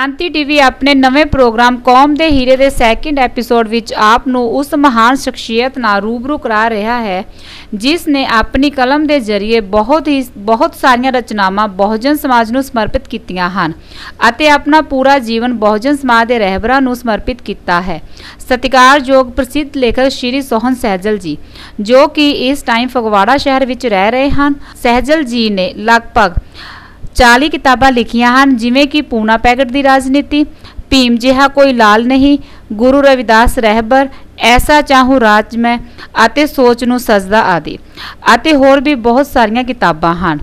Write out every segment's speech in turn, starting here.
क्रांति टीवी अपने नवें प्रोग्राम कौम दे हीरे दे सैकेंड एपीसोड विच आप नूं उस महान शख्सियत नाल रूबरू करा रहा है जिस ने अपनी कलम के जरिए बहुत सारियां रचनावां बहुजन समाज नूं समर्पित कीतियां हन अते अपना पूरा जीवन बहुजन समाज के रहबरां नूं समर्पित किया है। सत्कारयोग प्रसिद्ध लेखक श्री सोहन सहजल जी जो कि इस टाइम फगवाड़ा शहर विच रह रहे हैं। सहजल जी ने लगभग 40 किताबां लिखियां हन जिवें कि पूना पैकेट दी राजनीति, भीम जिहा कोई लाल नहीं, गुरु रविदास रहबर, ऐसा चाहूँ राज मैं अते सोच नूं सजदा आदि अते होर भी बहुत सारियां किताबां हन।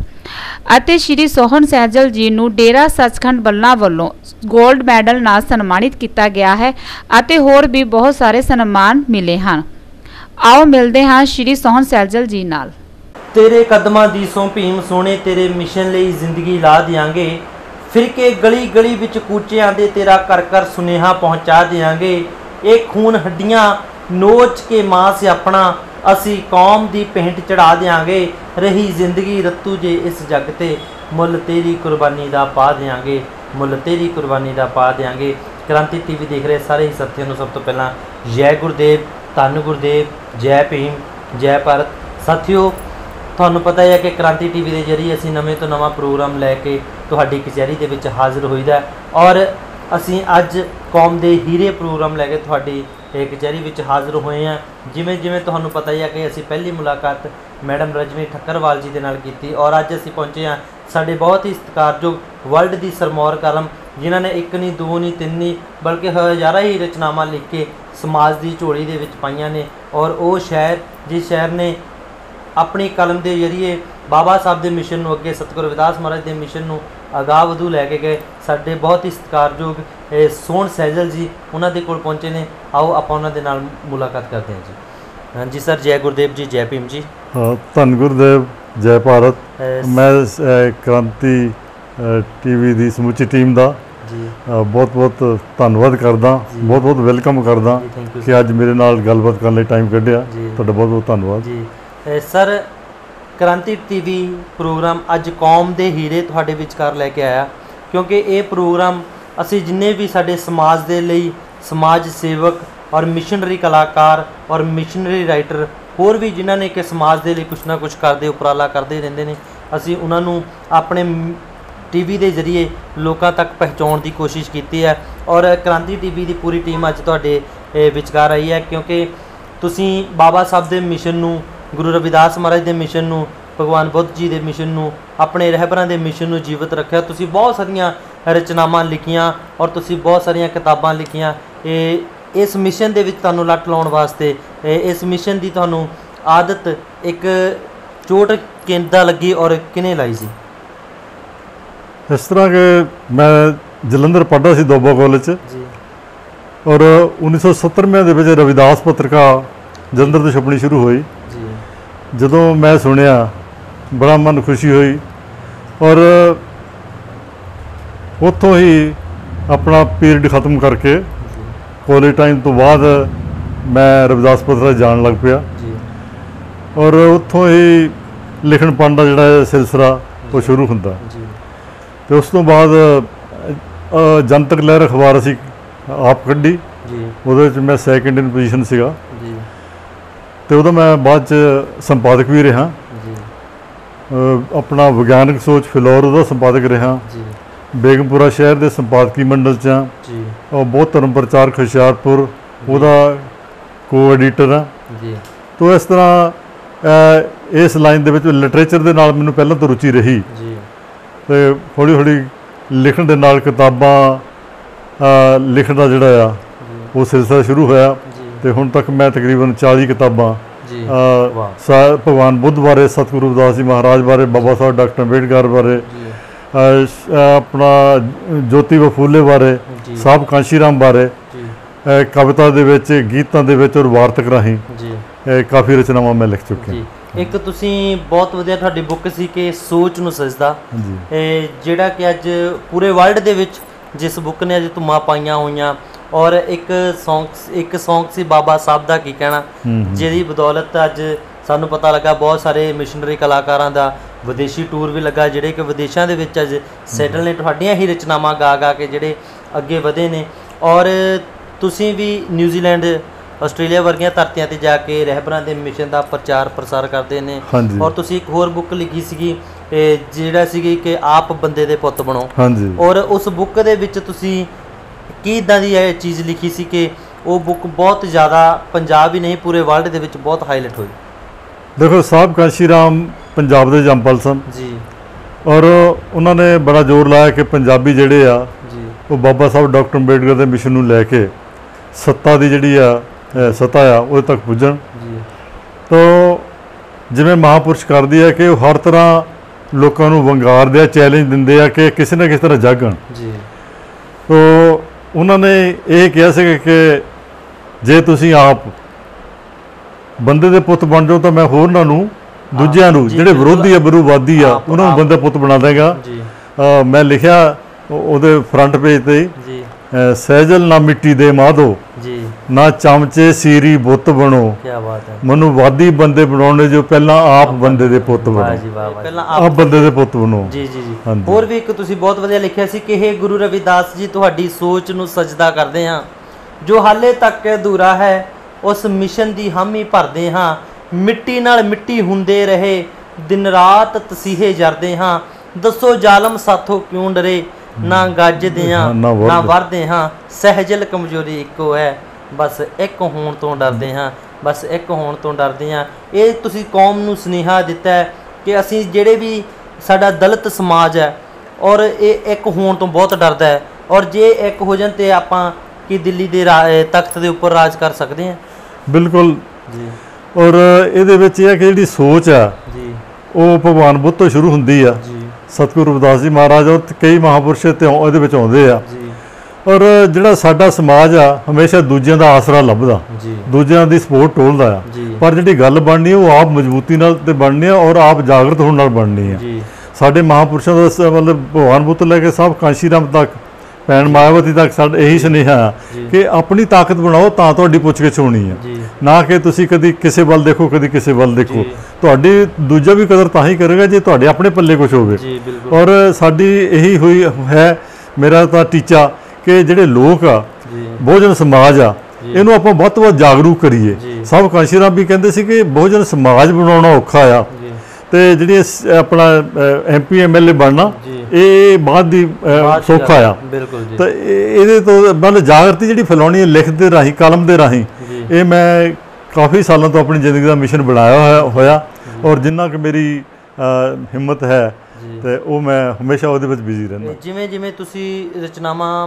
अते श्री सोहन सहजल जी नूं डेरा सचखंड बल्ला वल्लों गोल्ड मैडल नाल सन्मानित किया गया है अते होर भी बहुत सारे सन्मान मिले हैं। आओ मिलते हैं श्री सोहन सहजल जी नाल। तेरे कदमां दी सौं भीम सोने तेरे मिशन लई जिंदगी ला दियांगे, फिर के गली गली विच कूचियां दे तेरा कर कर सुनेहा पहुँचा देंगे। एक खून हड्डियां नोच के मांस अपना असी कौम दी पेंट चढ़ा देंगे। रही जिंदगी रत्तू जे इस जग ते मुल तेरी कुर्बानी दा पा देंगे, मुल तेरी कुर्बानी दा पा देंगे। क्रांति टीवी देख रहे सारे ही साथियों को सब तो पहला जय गुरुदेव, धन गुरुदेव, जय भीम, जय भारत। साथियों ਤੁਹਾਨੂੰ पता है कि क्रांति टीवी के जरिए असी नवे तो नवा प्रोग्राम लैके तुहाडी कचहरी दे विच हाज़र होईदा और असी अज कौम दे हीरे प्रोग्राम लैके तुहाडी कचहरी विच हाज़र होए हैं। जिमें जिमें तुहानू पता ही है कि असी पहली मुलाकात मैडम रजनी ठक्करवाल जी दे नाल कीती और अज असी पहुँचे हैं साडे बहुत ही सत्कारयोग वर्ल्ड की सरमौर कलम जिन्हां ने एक नहीं दो नहीं तीन नहीं बल्कि हज़ारां ही रचनावां लिख के समाज की झोली दे विच पाईयां ने और वो शहर जिस शहर ने अपनी कलम के जरिए बाबा साहब के मिशन में अगे सतगुरु रविदास महाराज के मिशन में अगाह वधू लैके गए साडे बहुत ही सत्कारयोग सोहन सहजल जी उन्होंने कोल पहुँचे ने। आओ आप उन्होंने नाल मुलाकात करते हैं जी। हाँ जी सर, जय गुरुदेव जी, जय भीम जी। हाँ, धन गुरुदेव, जय भारत। मैं क्रांति टीवी की समूची टीम का बहुत बहुत धन्यवाद करदा, बहुत बहुत वेलकम करदा कि अज मेरे नाल गलबात करने टाइम कढ़िया। तुहाडा बहुत बहुत धन्यवाद जी। सर क्रांति टीवी प्रोग्राम अज कौम दे हीरे तुहाडे विचकार लैके आया क्योंकि ये प्रोग्राम असी जिन्ने भी साडे समाज दे लई समाज सेवक और मिशनरी कलाकार और मिशनरी राइटर होर भी जिन्हां ने कि समाज दे लई कुछ ना कुछ करदे उपराला करदे रहिंदे ने असी उन्हां नूं अपने टीवी के जरिए लोगों तक पहुँचाने की कोशिश की है और क्रांति टीवी की पूरी टीम अज तुहाडे विचकार आई है क्योंकि तुसीं बाबा साहब के मिशन नूं, गुरु रविदास महाराज के मिशन नूं, भगवान बुद्ध जी के मिशन नूं, अपने रहबरां के मिशन नूं जीवित रखिया। तुसीं बहुत सारियां रचनावां लिखियां और तुसीं बहुत सारियां किताबां लिखियां। इस मिशन दे विच तुहानूं लट लाउण वास्ते इस मिशन की तुहानूं आदत एक चोट किंदा लगी और किने लाई सी? इस तरह के मैं जलंधर पढ़ा सी दोबा कॉलेज और 1970 ਦੇ ਵਿੱਚ रविदास पत्रिका जलंधर ਤੋਂ छपनी शुरू हुई। ਜਦੋਂ मैं सुनिया बड़ा मन खुशी हुई और ਉੱਥੋਂ ही अपना पीरियड ख़त्म करके कॉलेज टाइम तो बाद मैं रविदास पत्रिका जान लग पिया और ਉੱਥੋਂ ही लिखण पढ़न का जिहड़ा सिलसिला वो शुरू ਹੁੰਦਾ तो उस तो बाद जनतक लहर अखबार असी आप कढ़ी ਉਹਦੇ मैं सैकेंड इन पोजीशन ਸੀਗਾ तो वह मैं बाद संपादक भी रहा। अपना विज्ञानक सोच फिलौर का संपादक रहा, बेगमपुरा शहर के संपादकी मंडल और बहुत धर्म प्रचारक हुशियारपुर वह को एडिटर हाँ। तो इस तरह इस लाइन के लिटरेचर के नाल मैनूं पहलों तो रुचि रही तो हौली हौली लिखण दे नाल किताबां लिखण का जिहड़ा आ वो सिलसिला शुरू होया तो हुण तक मैं तकरीबन 40 किताबां भगवान बुद्ध बारे, सतगुरु रविदास जी महाराज बारे, बाबा साहब डॉक्टर अंबेडकर बारे, अपना ज्योतिबा फूले बारे, साहब कांशीराम बारे, कविता दे विच, गीतां दे विच और वार्तक राहीं काफ़ी रचनावां मैं लिख चुका। एक तुसीं बहुत वधिया तुहाडी बुक सी कि सोच नूं सजदा जिहड़ा कि अज पूरे वर्ल्ड दे विच जिस बुक ने अज धुम्मां पाईयां होईयां और एक सॉन्ग सी बाबा साहब का की कहना जिहदी बदौलत अज सानूं पता लगा बहुत सारे मिशनरी कलाकारां दा विदेशी टूर भी लगा जिहड़े कि विदेशों के विच अज सैटल ने तुहाडीआं ही रचनावां गा गा के जिहड़े ਅੱਗੇ ਵਧੇ ਨੇ। ਔਰ ਤੁਸੀਂ ਵੀ ਨਿਊਜ਼ੀਲੈਂਡ ਆਸਟ੍ਰੇਲੀਆ ਵਰਗੀਆਂ ਧਰਤੀਆਂ ਤੇ ਜਾ ਕੇ ਰਹਿਬਰਾਂ ਦੇ ਮਿਸ਼ਨ ਦਾ ਪ੍ਰਚਾਰ ਪ੍ਰਸਾਰ ਕਰਦੇ ਨੇ। ਔਰ ਤੁਸੀਂ ਇੱਕ ਹੋਰ ਬੁੱਕ ਲਿਖੀ ਸੀਗੀ ਜਿਹੜਾ ਸੀਗੀ ਕਿ ਆਪ ਬੰਦੇ ਦੇ ਪੁੱਤ ਬਣੋ। ਔਰ ਉਸ ਬੁੱਕ ਦੇ ਵਿੱਚ ਤੁਸੀਂ ਕੀ ਇੱਦਾਂ ਦੀ ਇਹ ਚੀਜ਼ ਲਿਖੀ ਸੀ ਕਿ ਉਹ ਬੁੱਕ ਬਹੁਤ ਜ਼ਿਆਦਾ ਪੰਜਾਬ ਹੀ ਨਹੀਂ ਪੂਰੇ ਵਰਲਡ ਦੇ ਵਿੱਚ ਬਹੁਤ ਹਾਈਲਾਈਟ ਹੋਈ? ਦੇਖੋ, ਸਾਹਿਬ ਕਾਂਸ਼ੀ ਰਾਮ ਪੰਜਾਬ ਦੇ ਜੰਪਲ ਸਨ ਜੀ, ਔਰ ਉਹਨਾਂ ਨੇ ਬੜਾ ਜ਼ੋਰ ਲਾਇਆ ਕਿ ਪੰਜਾਬੀ ਜਿਹੜੇ ਆ ਜੀ ਉਹ ਬਾਬਾ ਸਾਹਿਬ ਡਾਕਟਰ ਅੰਬੇਡਕਰ ਦੇ ਮਿਸ਼ਨ ਨੂੰ ਲੈ ਕੇ ਸੱਤਾ ਦੀ ਜਿਹੜੀ ਆ ਸੱਤਾ ਆ ਉਹਦੇ ਤੱਕ ਪੁੱਜਣ। ਜੀ, ਤਾਂ ਜਿਵੇਂ ਮਹਾਂਪੁਰਸ਼ ਕਰਦੀ ਹੈ ਕਿ ਉਹ ਹਰ ਤਰ੍ਹਾਂ ਲੋਕਾਂ ਨੂੰ ਵੰਗਾਰਦੇ ਆ, ਚੈਲੰਜ ਦਿੰਦੇ ਆ ਕਿ ਕਿਸੇ ਨਾ ਕਿਸੇ ਤਰ੍ਹਾਂ ਜਾਗਣ। ਜੀ, ਤਾਂ ਉਹਨਾਂ ਨੇ ਇਹ ਕਿਹਾ ਸੀ ਕਿ ਜੇ ਤੁਸੀਂ ਆਪ ਬੰਦੇ ਦੇ ਪੁੱਤ ਬਣ ਜਾਓ ਤਾਂ ਮੈਂ ਹੋਰਨਾਂ ਨੂੰ, ਦੂਜਿਆਂ ਨੂੰ ਜਿਹੜੇ ਵਿਰੋਧੀ ਆ, ਵਿਰੋਧਵਾਦੀ ਆ, ਉਹਨਾਂ ਨੂੰ ਬੰਦੇ ਪੁੱਤ ਬਣਾ ਦੇਗਾ। ਮੈਂ ਲਿਖਿਆ ਉਹਦੇ ਫਰੰਟ ਪੇਜ ਤੇ ਜੀ, ਸਹਿਜਲ ਨਾ ਮਿੱਟੀ ਦੇ ਮਾਧੋ ਜੀ, ਨਾ ਚਮਚੇ ਸੀਰੀ ਬੁੱਤ ਬਣੋ, ਕੀ ਬਾਤ ਹੈ, ਮੈਨੂੰ ਵਾਦੀ ਬੰਦੇ ਬਣਾਉਣੇ ਜੋ ਪਹਿਲਾਂ ਆਪ ਬੰਦੇ ਦੇ ਪੁੱਤ ਬਣੋ, ਪਹਿਲਾਂ ਆਪ ਬੰਦੇ ਦੇ ਪੁੱਤ ਬਣੋ। ਜੀ ਜੀ ਜੀ। ਹੋਰ ਵੀ ਇੱਕ ਤੁਸੀਂ ਬਹੁਤ ਵਧੀਆ ਲਿਖਿਆ ਸੀ ਕਿ ਇਹ ਗੁਰੂ ਰਵਿਦਾਸ ਜੀ ਤੁਹਾਡੀ ਸੋਚ ਨੂੰ ਸਜਦਾ ਕਰਦੇ ਹਾਂ, ਜੋ ਹਾਲੇ ਤੱਕ ਅਧੂਰਾ ਹੈ ਉਸ ਮਿਸ਼ਨ ਦੀ ਹਾਮੀ ਭਰਦੇ ਹਾਂ, ਮਿੱਟੀ ਨਾਲ ਮਿੱਟੀ ਹੁੰਦੇ ਰਹੇ ਦਿਨ ਰਾਤ ਤਸੀਹੇ ਜਰਦੇ ਹਾਂ, ਦੱਸੋ ਜ਼ਾਲਮ ਸਾਥੋਂ ਕਿਉਂ ਡਰੇ, ਨਾ ਗੱਜਦੇ ਹਾਂ ਨਾ ਵਰਦੇ ਹਾਂ, ਸਹਿਜਲ ਕਮਜ਼ੋਰੀ ਇੱਕੋ ਹੈ ਬਸ ਇੱਕ ਹੋਣ ਤੋਂ ਡਰਦੇ ਹਾਂ, ਬਸ ਇੱਕ ਹੋਣ ਤੋਂ ਡਰਦੇ ਹਾਂ। ਇਹ ਤੁਸੀਂ ਕੌਮ ਨੂੰ ਸੁਨੇਹਾ ਦਿੱਤਾ ਹੈ ਕਿ ਅਸੀਂ ਜਿਹੜੇ ਵੀ ਸਾਡਾ ਦਲਿਤ ਸਮਾਜ ਹੈ ਔਰ ਇਹ ਇੱਕ ਹੋਣ ਤੋਂ ਬਹੁਤ ਡਰਦਾ ਹੈ, ਔਰ ਜੇ ਇੱਕ ਹੋ ਜਾਣ ਤੇ ਆਪਾਂ ਕਿ ਦਿੱਲੀ ਦੇ ਤਖਤ ਦੇ ਉੱਪਰ ਰਾਜ ਕਰ ਸਕਦੇ ਹਾਂ। ਬਿਲਕੁਲ ਜੀ। ਔਰ ਇਹਦੇ ਵਿੱਚ ਇਹ ਹੈ ਕਿ ਜਿਹੜੀ ਸੋਚ ਆ ਜੀ ਉਹ ਭਗਵਾਨ ਬੁੱਧ ਤੋਂ ਸ਼ੁਰੂ ਹੁੰਦੀ ਆ। ਜੀ, ਸਤਿਗੁਰੂ ਰਵਿਦਾਸ ਜੀ ਮਹਾਰਾਜ ਔਰ ਕਈ ਮਹਾਂਪੁਰਸ਼ ਤੇ ਇਹਦੇ ਵਿੱਚ ਆਉਂਦੇ ਆ। ਜੀ, ਔਰ ਜਿਹੜਾ ਸਾਡਾ ਸਮਾਜ ਆ ਹਮੇਸ਼ਾ ਦੂਜਿਆਂ ਦਾ ਆਸਰਾ ਲੱਭਦਾ, ਜੀ, ਦੂਜਿਆਂ ਦੀ ਸਪੋਰਟ ਟੋਲਦਾ ਆ, ਜੀ, ਪਰ ਜਿਹੜੀ ਗੱਲ ਬਣਨੀ ਉਹ ਆਪ ਮਜ਼ਬੂਤੀ ਨਾਲ ਤੇ ਬਣਨੀ ਆ ਔਰ ਆਪ ਜਾਗਰਤ ਹੋਣ ਨਾਲ ਬਣਨੀ ਆ। ਜੀ, ਸਾਡੇ ਮਹਾਂਪੁਰਸ਼ਾਂ ਦਾ ਮਤਲਬ ਭਗਵਾਨ ਬੁੱਧ ਲੈ ਕੇ ਸਾਹਿਬ ਕਾਂਸ਼ੀ ਰਾਮ ਤੱਕ, ਭੈਣ ਮਾਇਆਵਤੀ ਤੱਕ ਸਾਡਾ ਇਹੀ ਸੁਨੇਹਾ ਆ ਕਿ ਆਪਣੀ ਤਾਕਤ ਬਣਾਓ ਤਾਂ ਤੁਹਾਡੀ ਪੁੱਛਗਿੱਛ ਹੋਣੀ ਆ, ਨਾ ਕਿ ਤੁਸੀਂ ਕਦੀ ਕਿਸੇ ਵੱਲ ਦੇਖੋ ਕਦੀ ਕਿਸੇ ਵੱਲ ਦੇਖੋ। ਤੁਹਾਡੀ ਦੂਜਾ ਵੀ ਕਦਰ ਤਾਂ ਹੀ ਕਰੇਗਾ ਜੇ ਤੁਹਾਡੇ ਆਪਣੇ ਪੱਲੇ ਕੁਝ ਹੋਵੇ। ਔਰ ਸਾਡੀ ਇਹੀ ਹੋਈ ਹੈ, ਮੇਰਾ ਤਾਂ ਟੀਚਾ ਕਿ ਜਿਹੜੇ ਲੋਕ ਆ, ਬਹੁਜਨ ਸਮਾਜ ਆ, ਇਹਨੂੰ ਆਪਾਂ ਵੱਧ ਤੋਂ ਵੱਧ ਜਾਗਰੂਕ ਕਰੀਏ। ਸਾਹਿਬ ਕਾਂਸ਼ੀ ਰਾਮ ਵੀ ਕਹਿੰਦੇ ਸੀ ਕਿ ਬਹੁਜਨ ਸਮਾਜ ਬਣਾਉਣਾ ਔਖਾ ਆ ਤੇ ਜਿਹੜੀ ਆਪਣਾ MP MLA ਬਣਨਾ ਇਹ ਬਾਅਦ ਦੀ ਸੌਖਾ ਆ। ਬਿਲਕੁਲ ਜੀ। ਤਾਂ ਇਹਦੇ ਤੋਂ ਮਤਲਬ ਜਾਗਰਤੀ ਜਿਹੜੀ ਫੈਲਾਉਣੀ ਹੈ ਲਿਖਤ ਦੇ ਰਾਹੀਂ, ਕਲਮ ਦੇ ਰਾਹੀਂ, ਇਹ ਮੈਂ ਕਾਫੀ ਸਾਲਾਂ ਤੋਂ ਆਪਣੀ ਜ਼ਿੰਦਗੀ ਦਾ ਮਿਸ਼ਨ ਬਣਾਇਆ ਹੋਇਆ ਔਰ ਜਿੰਨਾ ਕਿ ਮੇਰੀ ਹਿੰਮਤ ਹੈ ਤੇ ਉਹ ਮੈਂ ਹਮੇਸ਼ਾ ਉਹਦੇ ਵਿੱਚ ਬਿਜ਼ੀ ਰਹਿੰਦਾ। ਜਿਵੇਂ ਜਿਵੇਂ ਤੁਸੀਂ ਰਚਨਾਵਾਂ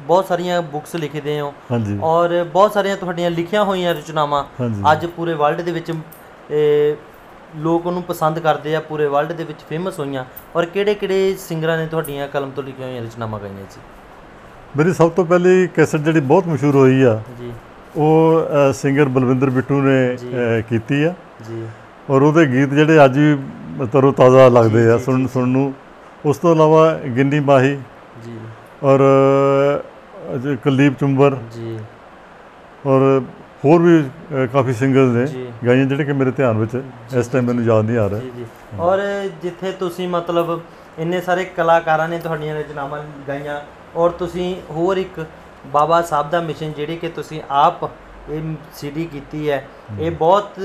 ਬਹੁਤ ਸਾਰੀਆਂ ਬੁੱਕਸ ਲਿਖਦੇ ਹੋ ਔਰ ਬਹੁਤ ਸਾਰੀਆਂ ਤੁਹਾਡੀਆਂ ਲਿਖੀਆਂ ਹੋਈਆਂ ਰਚਨਾਵਾਂ ਅੱਜ ਪੂਰੇ ਵਰਲਡ ਦੇ ਵਿੱਚ ਲੋਕ ਉਹਨੂੰ ਪਸੰਦ ਕਰਦੇ ਆ, ਪੂਰੇ ਵਰਲਡ ਦੇ ਵਿੱਚ ਫੇਮਸ ਹੋਈਆਂ, ਔਰ ਕਿਹੜੇ ਕਿਹੜੇ ਸਿੰਗਰਾਂ ਨੇ ਤੁਹਾਡੀਆਂ ਕਲਮ ਤੋਂ ਲਿਖੀਆਂ ਹੋਈਆਂ ਰਚਨਾਵਾਂ ਗਾਈਆਂ ਸੀ? ਮੇਰੀ ਸਭ ਤੋਂ ਪਹਿਲੀ ਕੈਸਟ ਜਿਹੜੀ ਬਹੁਤ ਮਸ਼ਹੂਰ ਹੋਈ ਆ ਜੀ, ਉਹ ਸਿੰਗਰ ਬਲਵਿੰਦਰ ਬਿੱਟੂ ਨੇ ਕੀਤੀ ਆ ਜੀ, ਔਰ ਉਹਦੇ ਗੀਤ ਜਿਹੜੇ ਅੱਜ ਵੀ ਤਰੋ ਤਾਜ਼ਾ ਲੱਗਦੇ ਆ ਸੁਣਨ ਨੂੰ। ਉਸ ਤੋਂ ਇਲਾਵਾ ਗਿੰਨੀ ਮਾਹੀ ਜੀ ਔਰ ਕੁਲਦੀਪ ਚੁੰਬਰ ਜੀ ਔਰ ਹੋਰ ਵੀ ਕਾਫੀ ਸਿੰਗਰਸ ਨੇ ਗਾਈਆਂ ਜਿਹੜੇ ਕਿ ਮੇਰੇ ਧਿਆਨ ਵਿੱਚ ਇਸ ਟਾਈਮ ਮੈਨੂੰ ਯਾਦ ਨਹੀਂ ਆ ਰਿਹਾ। ਜੀ। ਔਰ ਜਿੱਥੇ ਤੁਸੀਂ ਮਤਲਬ ਇੰਨੇ ਸਾਰੇ ਕਲਾਕਾਰਾਂ ਨੇ ਤੁਹਾਡੀਆਂ ਰਚਨਾਵਾਂ ਗਾਈਆਂ ਔਰ ਤੁਸੀਂ ਹੋਰ ਇੱਕ ਬਾਬਾ ਸਾਹਿਬ ਦਾ ਮਿਸ਼ਨ ਜਿਹੜੀ ਕਿ ਤੁਸੀਂ ਆਪ ਇਹ CD ਕੀਤੀ ਹੈ, ਇਹ ਬਹੁਤ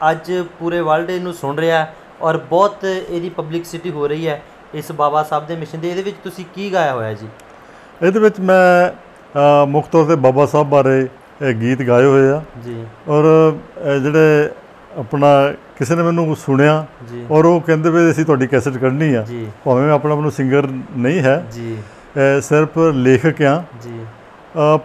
ਅੱਜ ਪੂਰੇ ਵਰਲਡ ਇਹਨੂੰ ਸੁਣ ਰਿਹਾ ਔਰ ਬਹੁਤ ਇਹਦੀ ਪਬਲਿਕਸਿਟੀ ਹੋ ਰਹੀ ਹੈ ਇਸ ਬਾਬਾ ਸਾਹਿਬ ਦੇ ਮਿਸ਼ਨ ਦੇ। ਇਹਦੇ ਵਿੱਚ ਤੁਸੀਂ ਕੀ ਗਾਇਆ ਹੋਇਆ ਜੀ? ਇਹਦੇ ਵਿੱਚ ਮੈਂ ਮੁੱਖ ਤੌਰ 'ਤੇ ਬਾਬਾ ਸਾਹਿਬ ਬਾਰੇ ਗੀਤ ਗਾਏ ਹੋਏ ਆ ਜੀ, ਔਰ ਜਿਹੜੇ ਆਪਣਾ ਕਿਸੇ ਨੇ ਮੈਨੂੰ ਸੁਣਿਆ ਔਰ ਉਹ ਕਹਿੰਦੇ ਵੀ ਅਸੀਂ ਤੁਹਾਡੀ ਕੈਸਟ ਕੱਢਣੀ ਆ, ਭਾਵੇਂ ਮੈਂ ਆਪਣਾ ਨੂੰ ਸਿੰਗਰ ਨਹੀਂ ਹੈ ਜੀ, ਸਿਰਫ ਲੇਖਕ ਆ ਜੀ,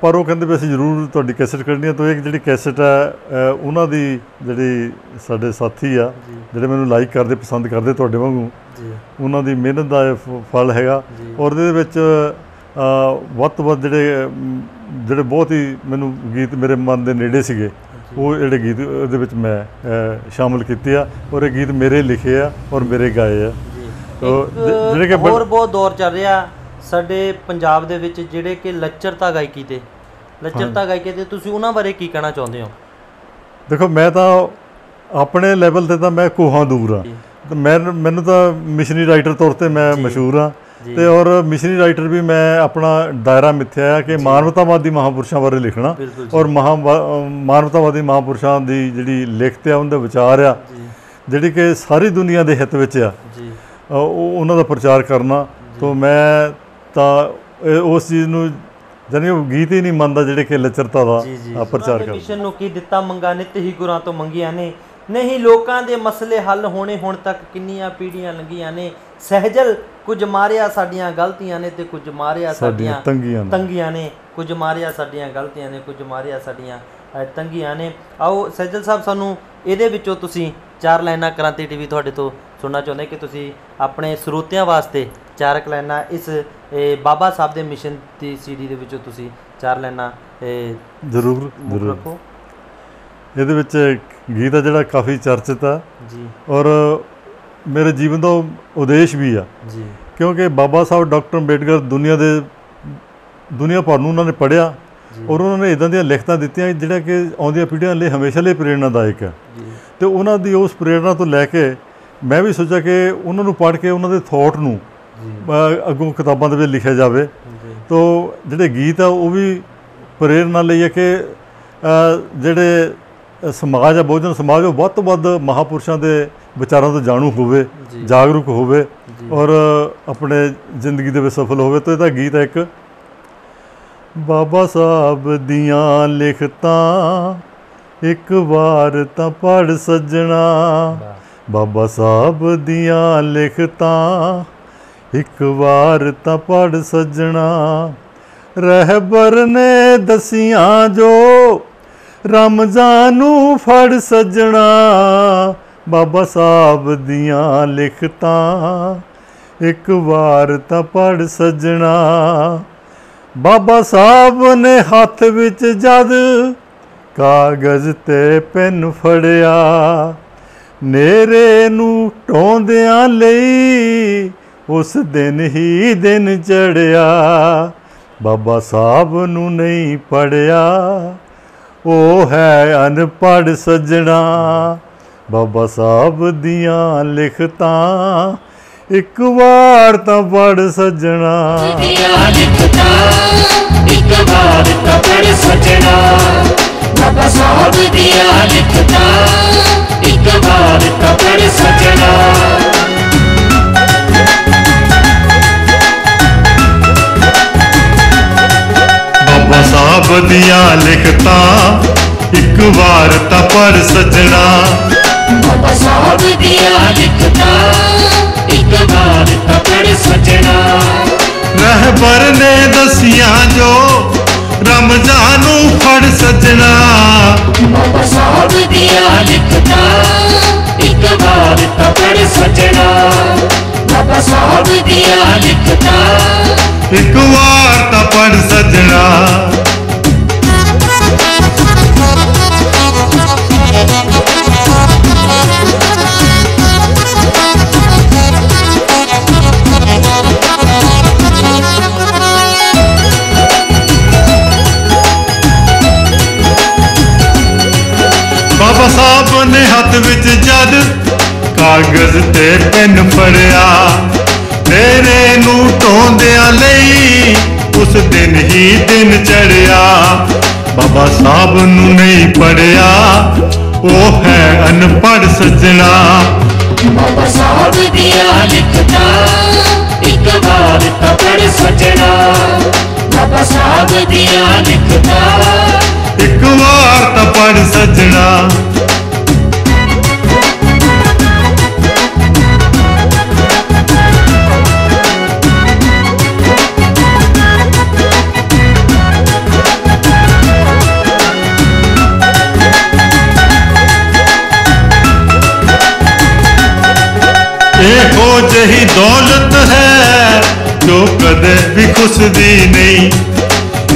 ਪਰ ਉਹ ਕਹਿੰਦੇ ਵੀ ਅਸੀਂ ਜ਼ਰੂਰ ਤੁਹਾਡੀ ਕੈਸਟ ਕੱਢਣੀ ਆ। ਤਾਂ ਇੱਕ ਜਿਹੜੀ ਕੈਸਟ ਹੈ ਉਹਨਾਂ ਦੀ ਜਿਹੜੀ ਸਾਡੇ ਸਾਥੀ ਆ ਜਿਹੜੇ ਮੈਨੂੰ ਲਾਈਕ ਕਰਦੇ, ਪਸੰਦ ਕਰਦੇ ਤੁਹਾਡੇ ਵਾਂਗੂ, ਉਹਨਾਂ ਦੀ ਮਿਹਨਤ ਦਾ ਫਲ ਹੈਗਾ। ਔਰ ਇਹਦੇ ਵਿੱਚ ਵੱਧ ਤੋਂ ਵੱਧ ਜਿਹੜੇ ਬਹੁਤ ਹੀ ਮੈਨੂੰ ਗੀਤ ਮੇਰੇ ਮਨ ਦੇ ਨੇੜੇ ਸੀਗੇ ਉਹ ਜਿਹੜੇ ਗੀਤ ਉਹਦੇ ਵਿੱਚ ਮੈਂ ਸ਼ਾਮਿਲ ਕੀਤੇ ਆ ਔਰ ਇਹ ਗੀਤ ਮੇਰੇ ਲਿਖੇ ਆ ਔਰ ਮੇਰੇ ਗਾਏ ਆ। ਜਿਹੜੇ ਕਿ ਹੋਰ ਬਹੁਤ ਦੌਰ ਚੱਲ ਰਿਹਾ ਸਾਡੇ ਪੰਜਾਬ ਦੇ ਵਿੱਚ ਜਿਹੜੇ ਕਿ ਲੱਚਰਤਾ ਗਾਇਕੀ ਤੇ ਤੁਸੀਂ ਉਹਨਾਂ ਬਾਰੇ ਕੀ ਕਹਿਣਾ ਚਾਹੁੰਦੇ ਹੋ? ਦੇਖੋ, ਮੈਂ ਤਾਂ ਆਪਣੇ ਲੈਵਲ 'ਤੇ ਤਾਂ ਮੈਂ ਕੋਹਾਂ ਦੂਰ ਆ, ਮੈਨੂੰ ਤਾਂ ਮਿਸ਼ਨਰੀ ਰਾਈਟਰ ਤੌਰ 'ਤੇ ਮੈਂ ਮਸ਼ਹੂਰ ਹਾਂ ਤੇ ਔਰ ਮਿਸ਼ਨਰੀ ਰਾਈਟਰ ਵੀ ਮੈਂ ਆਪਣਾ ਦਾਇਰਾ ਮਿੱਥਿਆ ਹੈ ਕਿ ਮਾਨਵਤਾਵਾਦੀ ਮਹਾਂਪੁਰਸ਼ਾਂ ਬਾਰੇ ਲਿਖਣਾ ਔਰ ਮਾਨਵਤਾਵਾਦੀ ਮਹਾਂਪੁਰਸ਼ਾਂ ਦੀ ਜਿਹੜੀ ਲਿਖਤ ਆ, ਉਹਦੇ ਵਿਚਾਰ ਆ ਜਿਹੜੀ ਕਿ ਸਾਰੀ ਦੁਨੀਆ ਦੇ ਹਿੱਤ ਵਿੱਚ ਆ, ਉਹਨਾਂ ਦਾ ਪ੍ਰਚਾਰ ਕਰਨਾ। ਤਾਂ ਮੈਂ ਤਾਂ ਉਸ ਚੀਜ਼ ਨੂੰ ਜਾਨੀ ਉਹ ਗੀਤ ਹੀ ਨਹੀਂ ਮੰਨਦਾ ਜਿਹੜੇ ਕਿ ਲੱਚਰਤਾ ਦਾ ਪ੍ਰਚਾਰ ਕਰਦਾ। ਮਿਸ਼ਨ ਨੂੰ ਕੀ ਦਿੱਤਾ ਮੰਗਾ ਨਿਤ ਹੀ ਗੁਰਾਂ ਤੋਂ ਮੰਗੀਆਂ ਨੇ, ਨਹੀਂ ਲੋਕਾਂ ਦੇ ਮਸਲੇ ਹੱਲ ਹੋਣੇ ਹੁਣ ਤੱਕ ਕਿੰਨੀਆਂ ਪੀੜ੍ਹੀਆਂ ਲੰਘੀਆਂ ਨੇ। ਸਹਿਜਲ ਕੁਝ ਮਾਰਿਆ ਸਾਡੀਆਂ ਗਲਤੀਆਂ ਨੇ ਤੇ ਕੁਝ ਮਾਰਿਆ ਸਾਡੀਆਂ ਤੰਗੀਆਂ ਨੇ, ਕੁਝ ਮਾਰਿਆ ਸਾਡੀਆਂ ਗਲਤੀਆਂ ਨੇ, ਕੁਝ ਮਾਰਿਆ ਸਾਡੀਆਂ ਤੰਗੀਆਂ ਨੇ। ਆਓ ਸਹਿਜਲ ਸਾਹਿਬ, ਸਾਨੂੰ ਇਹਦੇ ਵਿੱਚੋਂ ਤੁਸੀਂ 4 ਲਾਈਨਾਂ ਕ੍ਰਾਂਤੀ ਟੀਵੀ ਤੁਹਾਡੇ ਤੋਂ ਸੁਣਨਾ ਚਾਹੁੰਦੇ ਕਿ ਤੁਸੀਂ ਆਪਣੇ ਸਰੋਤਿਆਂ ਵਾਸਤੇ 4 ਲਾਈਨਾਂ ਇਸ ਬਾਬਾ ਸਾਹਿਬ ਦੇ ਮਿਸ਼ਨ ਦੀ CD ਦੇ ਵਿੱਚੋਂ ਤੁਸੀਂ 4 ਲਾਈਨਾਂ ਜ਼ਰੂਰ ਰੱਖੋ। ਇਹਦੇ ਵਿੱਚ ਗੀਤ ਆ ਜਿਹੜਾ ਕਾਫੀ ਚਰਚਿਤ ਆ ਜੀ ਔਰ ਮੇਰੇ ਜੀਵਨ ਦਾ ਉਦੇਸ਼ ਵੀ ਆ ਜੀ, ਕਿਉਂਕਿ ਬਾਬਾ ਸਾਹਿਬ ਡਾਕਟਰ ਅੰਬੇਡਕਰ ਦੁਨੀਆ ਭਰ ਨੂੰ ਉਹਨਾਂ ਨੇ ਪੜ੍ਹਿਆ ਔਰ ਉਹਨਾਂ ਨੇ ਇੱਦਾਂ ਦੀਆਂ ਲਿਖਤਾਂ ਦਿੱਤੀਆਂ ਜਿਹੜਾ ਕਿ ਆਉਂਦੀਆਂ ਪੀੜ੍ਹੀਆਂ ਲਈ ਹਮੇਸ਼ਾ ਲਈ ਪ੍ਰੇਰਨਾਦਾਇਕ ਹੈ। ਅਤੇ ਉਹਨਾਂ ਦੀ ਉਸ ਪ੍ਰੇਰਨਾ ਤੋਂ ਲੈ ਕੇ ਮੈਂ ਵੀ ਸੋਚਿਆ ਕਿ ਉਹਨਾਂ ਨੂੰ ਪੜ੍ਹ ਕੇ ਉਹਨਾਂ ਦੇ ਥੋਟ ਨੂੰ ਅੱਗੋਂ ਕਿਤਾਬਾਂ ਦੇ ਵਿੱਚ ਲਿਖਿਆ ਜਾਵੇ। ਤੋ ਜਿਹੜੇ ਗੀਤ ਆ ਉਹ ਵੀ ਪ੍ਰੇਰਨਾ ਲਈ ਹੈ ਕਿ ਜਿਹੜੇ ਸਮਾਜ ਆ, ਬਹੁਜਨ ਸਮਾਜ, ਉਹ ਵੱਧ ਤੋਂ ਵੱਧ ਮਹਾਂਪੁਰਸ਼ਾਂ ਦੇ ਵਿਚਾਰਾਂ ਤੋਂ ਜਾਣੂ ਹੋਵੇ, ਜਾਗਰੂਕ ਹੋਵੇ ਔਰ ਆਪਣੇ ਜ਼ਿੰਦਗੀ ਦੇ ਵਿੱਚ ਸਫਲ ਹੋਵੇ। ਤਾਂ ਇਹਦਾ ਗੀਤ ਹੈ ਇੱਕ, ਬਾਬਾ ਸਾਹਿਬ ਦੀਆਂ ਲਿਖਤਾਂ ਇੱਕ ਵਾਰ ਤਾਂ ਪੜ੍ਹ ਸੱਜਣਾ, ਬਾਬਾ ਸਾਹਿਬ ਦੀਆਂ ਲਿਖਤਾਂ ਇੱਕ ਵਾਰ ਤਾਂ ਪੜ੍ਹ ਸੱਜਣਾ, ਰਹਿਬਰ ਨੇ ਦਸੀਆਂ ਜੋ ਰਮਜ਼ਾਨ ਨੂੰ ਫੜ ਸੱਜਣਾ, ਬਾਬਾ ਸਾਹਿਬ ਦੀਆਂ ਲਿਖਤਾਂ ਇੱਕ ਵਾਰ ਤਾਂ ਪੜ੍ਹ ਸੱਜਣਾ। ਬਾਬਾ ਸਾਹਿਬ ਨੇ ਹੱਥ ਵਿੱਚ ਜਦ ਕਾਗਜ਼ ਤੇ ਪੈਨ ਫੜਿਆ, ਨੇਰੇ ਨੂੰ ਢੋਂਦਿਆਂ ਲਈ ਉਸ ਦਿਨ ਹੀ ਦਿਨ ਚੜ੍ਹਿਆ, ਬਾਬਾ ਸਾਹਿਬ ਨੂੰ ਨਹੀਂ ਪੜ੍ਹਿਆ ਉਹ ਹੈ ਅਨਪੜ੍ਹ ਸੱਜਣਾ, ਬਾਬਾ ਸਾਹਿਬ ਦੀਆਂ ਲਿਖਤਾਂ ਇੱਕ ਵਾਰ ਤਾਂ ਪੜ੍ਹ ਸੱਜਣਾ। ਇੱਕ ਵਾਰ ਤਾਂ ਪੜ੍ਹ ਸੱਜਣਾ, ਬਾਬਾ ਸਾਹਿਬ ਦੀਆਂ ਲਿਖਤਾਂ ਇੱਕ ਵਾਰ ਤਾਂ ਪੜ੍ਹ ਸੱਜਣਾ। ਬਾਬਾ ਸਾਹਿਬ ਦੀਆਂ ਲਿਖਤਾਂ ਇੱਕ ਵਾਰ ਤਾਂ ਪੜ੍ਹ ਸੱਜਣਾ, ਬਾਬਾ ਸਾਹਿਬ ਦੀਆਂ ਲਿਖਤਾਂ ਇੱਕ ਵਾਰ ਤਾਂ ਪੜ੍ਹ ਸੱਜਣਾ, ਰਹਿਬਰ ਨੇ ਦਸੀਆਂ ਜੋ ਰਮਜ਼ਾਨ ਨੂੰ ਫੜ ਸੱਜਣਾ, ਬਾਬਾ ਸਾਹਿਬ ਦੀਆਂ ਲਿਖਤਾਂ ਇੱਕ ਵਾਰ ਤਾਂ ਪੜ੍ਹ ਸੱਜਣਾ, ਬਾਬਾ ਸਾਹਿਬ ਦੀਆਂ ਲਿਖਤਾਂ ਇੱਕ ਵਾਰ ਤਾਂ ਪੜ੍ਹ ਸੱਜਣਾ। ਬਾਬਾ ਸਾਹਿਬ ਨੇ ਹੱਥ ਵਿੱਚ ਜਦ ਕਾਗਜ਼ ਤੇ ਪੈਨ ਫੜਿਆ, ਨੇਰੇ ਨੂੰ ਢੋਂਦਿਆਂ ਲਈ ਉਸ ਦਿਨ ਹੀ ਦਿਨ ਚੜ੍ਹਿਆ, ਬਾਬਾ ਸਾਹਿਬ ਨੂੰ ਨਹੀਂ ਪੜ੍ਹਿਆ ਉਹ ਹੈ ਅਨਪੜ੍ਹ ਸੱਜਣਾ, ਬਾਬਾ ਸਾਹਿਬ ਦੀਆਂ ਲਿਖਤਾਂ ਇੱਕ ਵਾਰ ਤਾਂ ਪੜ੍ਹ ਸੱਜਣਾ, ਬਾਬਾ ਸਾਹਿਬ ਦੀਆਂ ਲਿਖਤਾਂ ਇੱਕ ਵਾਰ ਤਾਂ ਪੜ੍ਹ ਸੱਜਣਾ। ਇਹੋ ਜਿਹੀ ਦੌਲਤ ਹੈ ਜੋ ਕਦੇ ਵੀ ਖੁੱਸਦੀ ਨਹੀਂ,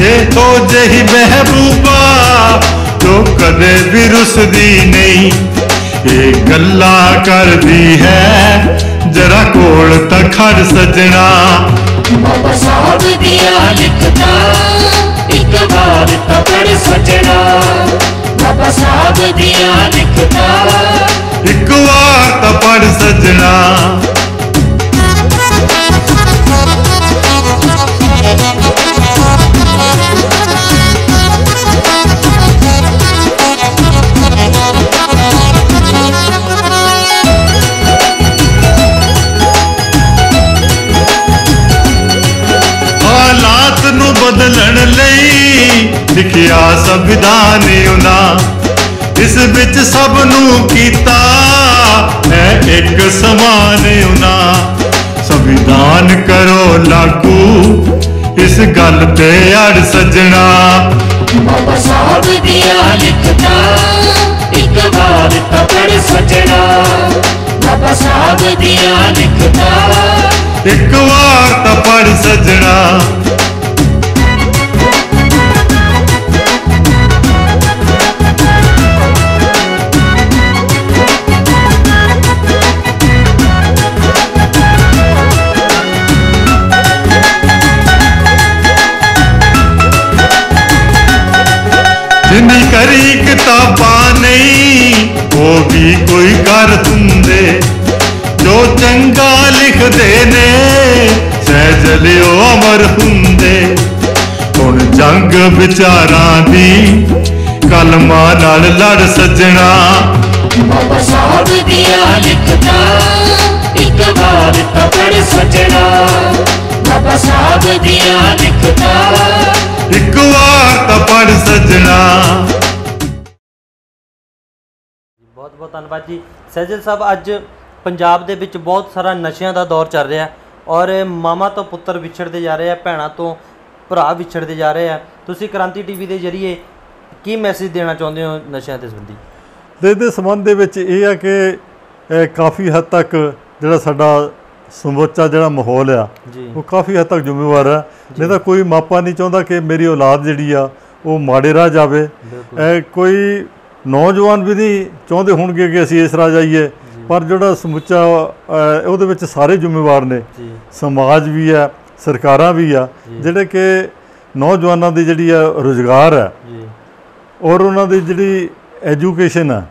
ਇਹੋ ਜਿਹੀ ਮਹਿਬੂਬਾ ਜੋ ਕਦੇ ਵੀ ਰੁੱਸਦੀ ਨਹੀਂ, ਇਹ ਗੱਲਾਂ ਕਰਦੀ ਹੈ ਜਰਾ ਕੋਲ ਤਾਂ ਖੜ ਸੱਜਣਾ, ਬਾਬਾ ਸਾਹਿਬ ਦੀਆਂ ਲਿਖਤਾਂ ਇੱਕ ਵਾਰ ਤਾਂ ਪੜ੍ਹ ਸੱਜਣਾ, ਬਾਬਾ ਸਾਹਿਬ ਦੀਆਂ ਲਿਖਤਾਂ ਇੱਕ ਵਾਰ ਤਾਂ ਪੜ੍ਹ ਸੱਜਣਾ। संविधान उना इस विच सब नू कीता है एक समान उना। संविधान करो लागू इस गल ते अड़ सजना। बाबा साहब दिया लिखता एक बार तो पढ़ सजना। बाबा साहब दिया लिखता एक बार तो पढ़ सजना। जिन्नी करी किताबां नहीं वो भी कोई कर हुंदे। जो चंगा लिखदे ने सहजलिओ अमर हुंदे। हुण जंग विचारां दी कलमां नाल लड़ सजना। बाबा साहब दिया लिखता एक बार तो पढ़ सजना। बाबा साहब दिया लिखता एक बार तो पढ़ सजना। बहुत बहुत धन्यवाद जी सਹਿਜਲ ਸਾਹਿਬ। ਅੱਜ ਪੰਜਾਬ ਦੇ ਵਿੱਚ ਬਹੁਤ ਸਾਰਾ ਨਸ਼ਿਆਂ ਦਾ ਦੌਰ ਚੱਲ ਰਿਹਾ ਔਰ ਮਾਮਾ ਤੋਂ ਪੁੱਤਰ ਵਿਛੜਦੇ ਜਾ ਰਹੇ ਆ, ਭੈਣਾਂ ਤੋਂ ਭਰਾ ਵਿਛੜਦੇ ਜਾ ਰਹੇ ਆ। ਤੁਸੀਂ ਕ੍ਰਾਂਤੀ ਟੀਵੀ ਦੇ ਜ਼ਰੀਏ ਕੀ ਮੈਸੇਜ ਦੇਣਾ ਚਾਹੁੰਦੇ ਹੋ ਨਸ਼ਿਆਂ ਦੇ ਸੰਬੰਧੀ? ਦੇ ਸੰਬੰਧ ਦੇ ਵਿੱਚ ਇਹ ਆ ਕਿ ਕਾਫੀ ਹੱਦ ਤੱਕ ਜਿਹੜਾ ਸਾਡਾ ਸਮੁੱਚਾ ਜਿਹੜਾ ਮਾਹੌਲ ਆ ਉਹ ਕਾਫੀ ਹੱਦ ਤੱਕ ਜ਼ਿੰਮੇਵਾਰ ਆ। ਨਹੀਂ ਤਾਂ ਕੋਈ ਮਾਪਾ ਨਹੀਂ ਚਾਹੁੰਦਾ ਕਿ ਮੇਰੀ ਔਲਾਦ ਜਿਹੜੀ ਆ ਉਹ ਮਾੜੇ ਰਾਹ ਜਾਵੇ। ਕੋਈ ਨੌਜਵਾਨ ਵੀ ਨਹੀਂ ਚਾਹੁੰਦੇ ਹੋਣਗੇ ਕਿ ਅਸੀਂ ਇਸ ਰਾਹ ਜਾਈਏ। ਪਰ ਜਿਹੜਾ ਸਮੁੱਚਾ ਉਹਦੇ ਵਿੱਚ ਸਾਰੇ ਜ਼ਿੰਮੇਵਾਰ ਨੇ, ਸਮਾਜ ਵੀ ਆ, ਸਰਕਾਰਾਂ ਵੀ ਆ, ਜਿਹੜੇ ਕਿ ਨੌਜਵਾਨਾਂ ਦੀ ਜਿਹੜੀ ਆ ਰੁਜ਼ਗਾਰ ਹੈ ਔਰ ਉਹਨਾਂ ਦੀ ਜਿਹੜੀ ਐਜੂਕੇਸ਼ਨ ਆ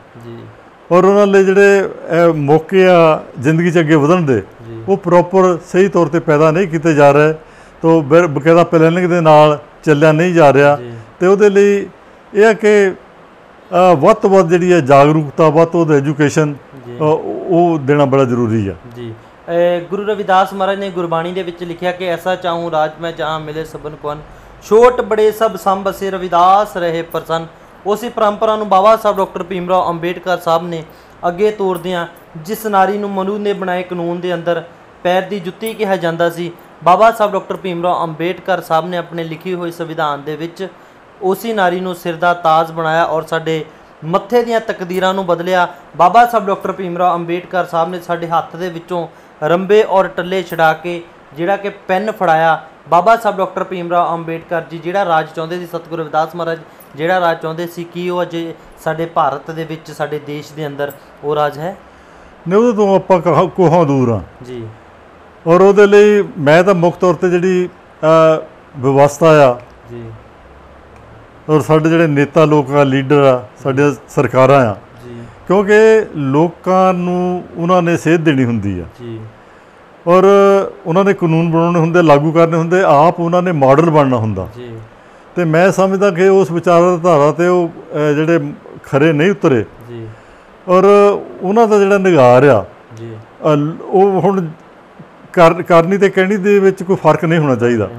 ਔਰ ਉਹਨਾਂ ਲਈ ਜਿਹੜੇ ਮੌਕੇ ਆ ਜ਼ਿੰਦਗੀ 'ਚ ਅੱਗੇ ਵਧਣ ਦੇ ਉਹ ਪ੍ਰੋਪਰ ਸਹੀ ਤੌਰ 'ਤੇ ਪੈਦਾ ਨਹੀਂ ਕੀਤੇ ਜਾ ਰਹੇ। ਤੋ ਬਕਾਇਦਾ ਪਲੈਨਿੰਗ ਦੇ ਨਾਲ ਚੱਲਿਆ ਨਹੀਂ ਜਾ ਰਿਹਾ। ਅਤੇ ਉਹਦੇ ਲਈ ਇਹ ਹੈ ਕਿ ਵੱਧ ਤੋਂ ਵੱਧ ਜਿਹੜੀ ਹੈ ਜਾਗਰੂਕਤਾ, ਵੱਧ ਤੋਂ ਵੱਧ ਐਜੂਕੇਸ਼ਨ ਉਹ ਦੇਣਾ ਬੜਾ ਜ਼ਰੂਰੀ ਆ ਜੀ। ਗੁਰੂ ਰਵਿਦਾਸ ਮਹਾਰਾਜ ਨੇ ਗੁਰਬਾਣੀ ਦੇ ਵਿੱਚ ਲਿਖਿਆ ਕਿ ਐਸਾ ਚਾਹੂੰ ਰਾਜ ਮੈਂ ਜਹਾਂ ਮਿਲੇ ਸਭਨ ਕੋ ਛੋਟ ਬੜੇ ਸਭ ਸੰਭ ਸੇ ਰਵਿਦਾਸ ਰਹੇ ਪ੍ਰਸੰਨ। ਉਸੇ ਪਰੰਪਰਾ ਨੂੰ ਬਾਬਾ ਸਾਹਿਬ ਡਾਕਟਰ ਭੀਮ ਰਾਓ ਅੰਬੇਡਕਰ ਸਾਹਿਬ ਨੇ ਅੱਗੇ ਤੋਰਦਿਆਂ ਜਿਸ ਨਾਰੀ ਨੂੰ ਮਨੂ ਨੇ ਬਣਾਏ ਕਾਨੂੰਨ ਦੇ ਅੰਦਰ ਪੈਰ ਦੀ ਜੁੱਤੀ ਕਿਹਾ ਜਾਂਦਾ ਸੀ, ਬਾਬਾ ਸਾਹਿਬ ਡਾਕਟਰ ਭੀਮ ਰਾਓ ਅੰਬੇਡਕਰ ਸਾਹਿਬ ਨੇ ਆਪਣੇ ਲਿਖੀ ਹੋਈ ਸੰਵਿਧਾਨ ਦੇ ਵਿੱਚ ਉਸੇ ਨਾਰੀ ਨੂੰ ਸਿਰ ਦਾ ਤਾਜ ਬਣਾਇਆ ਔਰ ਸਾਡੇ ਮੱਥੇ ਦੀਆਂ ਤਕਦੀਰਾਂ ਨੂੰ ਬਦਲਿਆ। ਬਾਬਾ ਸਾਹਿਬ ਡਾਕਟਰ ਭੀਮ ਰਾਓ ਅੰਬੇਡਕਰ ਸਾਹਿਬ ਨੇ ਸਾਡੇ ਹੱਥ ਦੇ ਵਿੱਚੋਂ ਰੰਬੇ ਔਰ ਟੱਲੇ ਛਡਾ ਕੇ ਜਿਹੜਾ ਕਿ ਪੈਨ ਫੜਾਇਆ। ਬਾਬਾ ਸਾਹਿਬ ਡਾਕਟਰ ਭੀਮ ਰਾਓ ਅੰਬੇਡਕਰ ਜੀ ਜਿਹੜਾ ਰਾਜ ਚਾਹੁੰਦੇ ਸੀ, ਸਤਿਗੁਰੂ ਰਵਿਦਾਸ ਮਹਾਰਾਜ ਜਿਹੜਾ ਰਾਜ ਚਾਹੁੰਦੇ ਸੀ, ਕੀ ਉਹ ਅੱਜ ਸਾਡੇ ਭਾਰਤ ਦੇ ਵਿੱਚ, ਸਾਡੇ ਦੇਸ਼ ਦੇ ਅੰਦਰ ਉਹ ਰਾਜ ਹੈ? ਨਹੀਂ, ਉਹਦੇ ਤੋਂ ਆਪਾਂ ਕੋਹਾਂ ਦੂਰ ਹਾਂ ਜੀ। ਔਰ ਉਹਦੇ ਲਈ ਮੈਂ ਤਾਂ ਮੁੱਖ ਤੌਰ 'ਤੇ ਜਿਹੜੀ ਵਿਵਸਥਾ ਆ ਜੀ ਔਰ ਸਾਡੇ ਜਿਹੜੇ ਨੇਤਾ ਲੋਕ ਆ, ਲੀਡਰ ਆ, ਸਾਡੀਆਂ ਸਰਕਾਰਾਂ ਆ, ਕਿਉਂਕਿ ਲੋਕਾਂ ਨੂੰ ਉਹਨਾਂ ਨੇ ਸੇਧ ਦੇਣੀ ਹੁੰਦੀ ਆ ਜੀ ਔਰ ਉਹਨਾਂ ਨੇ ਕਾਨੂੰਨ ਬਣਾਉਣੇ ਹੁੰਦੇ, ਲਾਗੂ ਕਰਨੇ ਹੁੰਦੇ, ਆਪ ਉਹਨਾਂ ਨੇ ਮਾਡਲ ਬਣਨਾ ਹੁੰਦਾ ਜੀ। ਅਤੇ ਮੈਂ ਸਮਝਦਾ ਕਿ ਉਸ ਵਿਚਾਰਧਾਰਾ 'ਤੇ ਉਹ ਜਿਹੜੇ ਖਰੇ ਨਹੀਂ ਉਤਰੇ ਜੀ ਔਰ ਉਹਨਾਂ ਦਾ ਜਿਹੜਾ ਨਿਗਾਰ ਆ ਜੀ ਉਹ ਹੁਣ ਕਰਨੀ ਅਤੇ ਕਹਿਣੀ ਦੇ ਵਿੱਚ ਕੋਈ ਫਰਕ ਨਹੀਂ ਹੋਣਾ ਚਾਹੀਦਾ।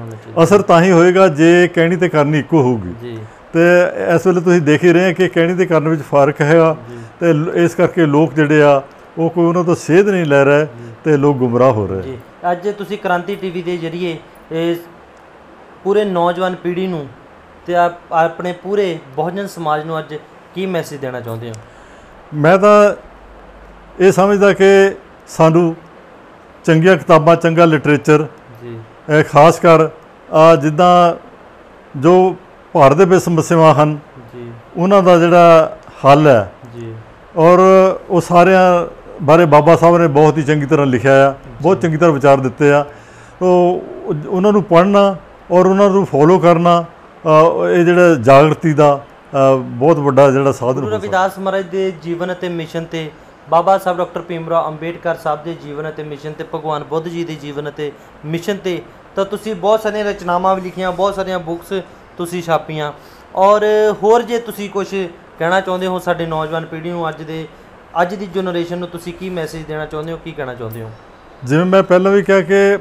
ਅਸਰ ਤਾਂ ਹੀ ਹੋਏਗਾ ਜੇ ਕਹਿਣੀ ਅਤੇ ਕਰਨੀ ਇੱਕੋ ਹੋਊਗੀ। ਅਤੇ ਇਸ ਵੇਲੇ ਤੁਸੀਂ ਦੇਖ ਹੀ ਰਹੇ ਕਿ ਕਹਿਣੀ ਅਤੇ ਕਰਨ ਵਿੱਚ ਫਰਕ ਹੈਗਾ ਅਤੇ ਇਸ ਕਰਕੇ ਲੋਕ ਜਿਹੜੇ ਆ ਉਹ ਕੋਈ ਉਹਨਾਂ ਤੋਂ ਸੇਧ ਨਹੀਂ ਲੈ ਰਹੇ ਅਤੇ ਲੋਕ ਗੁੰਮਰਾਹ ਹੋ ਰਹੇ। ਅੱਜ ਤੁਸੀਂ ਕ੍ਰਾਂਤੀ ਟੀਵੀ ਦੇ ਜ਼ਰੀਏ ਇਸ ਪੂਰੇ ਨੌਜਵਾਨ ਪੀੜ੍ਹੀ ਨੂੰ ਅਤੇ ਆਪਣੇ ਪੂਰੇ ਬਹੁਜਨ ਸਮਾਜ ਨੂੰ ਅੱਜ ਕੀ ਮੈਸੇਜ ਦੇਣਾ ਚਾਹੁੰਦੇ ਹੋ? ਮੈਂ ਤਾਂ ਇਹ ਸਮਝਦਾ ਕਿ ਸਾਨੂੰ ਚੰਗੀਆਂ ਕਿਤਾਬਾਂ, ਚੰਗਾ ਲਿਟਰੇਚਰ ਜੀ ਖਾਸ ਕਰ ਜਿੱਦਾਂ ਜੋ ਭਾਰਤ ਦੇ ਵਿੱਚ ਸਮੱਸਿਆਵਾਂ ਹਨ ਜੀ ਉਹਨਾਂ ਦਾ ਜਿਹੜਾ ਹੱਲ ਹੈ ਜੀ ਔਰ ਉਹ ਸਾਰਿਆਂ ਬਾਰੇ ਬਾਬਾ ਸਾਹਿਬ ਨੇ ਬਹੁਤ ਹੀ ਚੰਗੀ ਤਰ੍ਹਾਂ ਲਿਖਿਆ ਆ, ਬਹੁਤ ਚੰਗੀ ਤਰ੍ਹਾਂ ਵਿਚਾਰ ਦਿੱਤੇ ਆ। ਉਹਨਾਂ ਨੂੰ ਪੜ੍ਹਨਾ ਔਰ ਉਹਨਾਂ ਨੂੰ ਫੋਲੋ ਕਰਨਾ ਇਹ ਜਿਹੜਾ ਜਾਗਰਤੀ ਦਾ ਬਹੁਤ ਵੱਡਾ ਜਿਹੜਾ ਸਾਧਨ। ਗੁਰੂ ਰਵਿਦਾਸ ਮਹਾਰਾਜ ਦੇ ਜੀਵਨ ਅਤੇ ਮਿਸ਼ਨ 'ਤੇ, ਬਾਬਾ ਸਾਹਿਬ ਡਾਕਟਰ ਭੀਮ ਰਾਓ ਅੰਬੇਡਕਰ ਸਾਹਿਬ ਦੇ ਜੀਵਨ ਅਤੇ ਮਿਸ਼ਨ 'ਤੇ, ਭਗਵਾਨ ਬੁੱਧ ਜੀ ਦੇ ਜੀਵਨ ਅਤੇ ਮਿਸ਼ਨ 'ਤੇ ਤਾਂ ਤੁਸੀਂ ਬਹੁਤ ਸਾਰੀਆਂ ਰਚਨਾਵਾਂ ਵੀ ਲਿਖੀਆਂ, ਬਹੁਤ ਸਾਰੀਆਂ ਬੁੱਕਸ ਤੁਸੀਂ ਛਾਪੀਆਂ। ਔਰ ਹੋਰ ਜੇ ਤੁਸੀਂ ਕੁਛ ਕਹਿਣਾ ਚਾਹੁੰਦੇ ਹੋ ਸਾਡੇ ਨੌਜਵਾਨ ਪੀੜ੍ਹੀ ਨੂੰ, ਅੱਜ ਦੀ ਜਨਰੇਸ਼ਨ ਨੂੰ ਤੁਸੀਂ ਕੀ ਮੈਸੇਜ ਦੇਣਾ ਚਾਹੁੰਦੇ ਹੋ, ਕੀ ਕਹਿਣਾ ਚਾਹੁੰਦੇ ਹੋ? ਜਿਵੇਂ ਮੈਂ ਪਹਿਲਾਂ ਵੀ ਕਿਹਾ ਕਿ